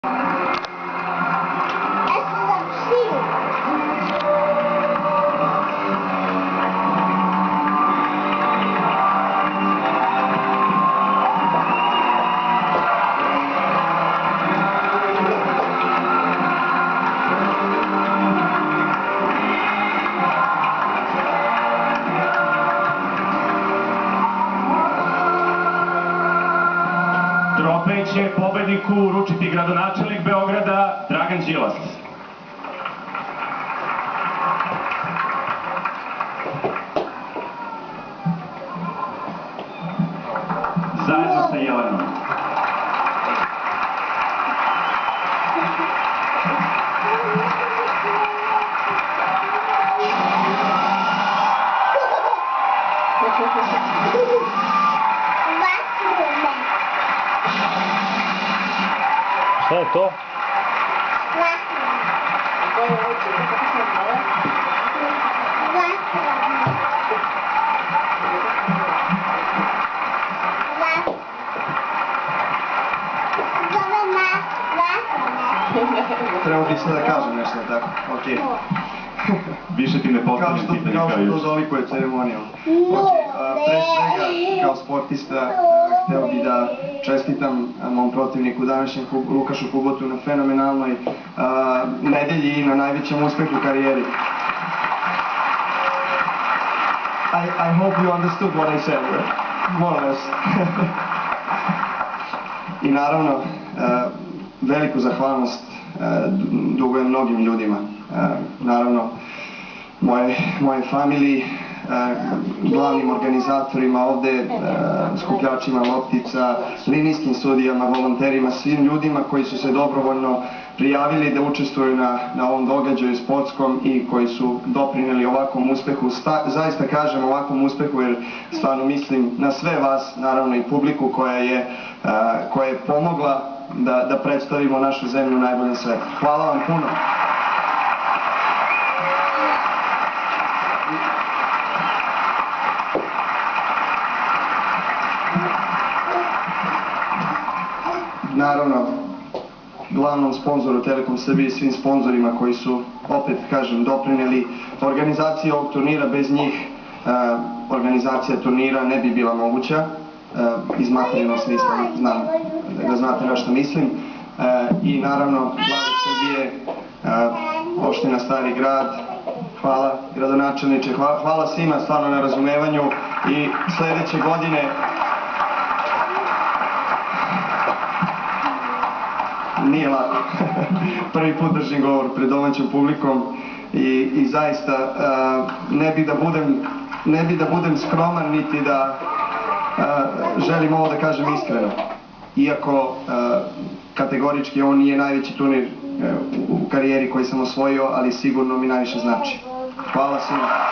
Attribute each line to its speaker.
Speaker 1: Trofej će pobedniku uručiti gradonačelnik Beograda Dragan Đilas. Zajedno sa Jelenom.
Speaker 2: Šta je to?
Speaker 3: Trebao bih sve da kažem nešto, tako? Okej.
Speaker 1: Više ti ne postavljam pitanje
Speaker 3: kao
Speaker 1: kao
Speaker 3: što
Speaker 1: još.
Speaker 3: to dolikuje ceremonijom. Pre svega, kao sportista, hteo bih da čestitam mom protivniku današnjem Lukašu Kubotu na fenomenalnoj nedelji i na najvećem uspehu u karijeri. I hope you understood what I said, more or less. I naravno, veliku zahvalnost dugujem mnogim ljudima. Naravno, moje familiji, glavnim organizatorima ovde, skupljačima loptica, linijskim sudijama, volonterima, svim ljudima koji su se dobrovoljno prijavili da učestvuju na ovom događaju sportskom i koji su doprineli ovakvom uspehu. Zaista kažem ovakvom uspehu jer stvarno mislim na sve vas, naravno i publiku koja je pomogla da predstavimo našu zemlju u najboljem svetu. Hvala vam puno. Naravno, glavnom sponzoru Telekom Srbije i svim sponzorima koji su, opet kažem, doprineli organizaciji ovog turnira. Bez njih organizacija turnira ne bi bila moguća. Iz materijalnog smisla znam da znate na što mislim. I naravno, Vlada Srbije, opština Stari Grad, hvala gradonačelniče, hvala svima stvarno na razumevanju i sledeće godine nije lako. Prvi put držim govor pred domaćom publikom i zaista ne bi da budem skroman niti da želim ovo da kažem iskreno. Iako kategorički ovo nije najveći turnir u karijeri koji sam osvojio, ali sigurno mi najviše znači. Hvala svima.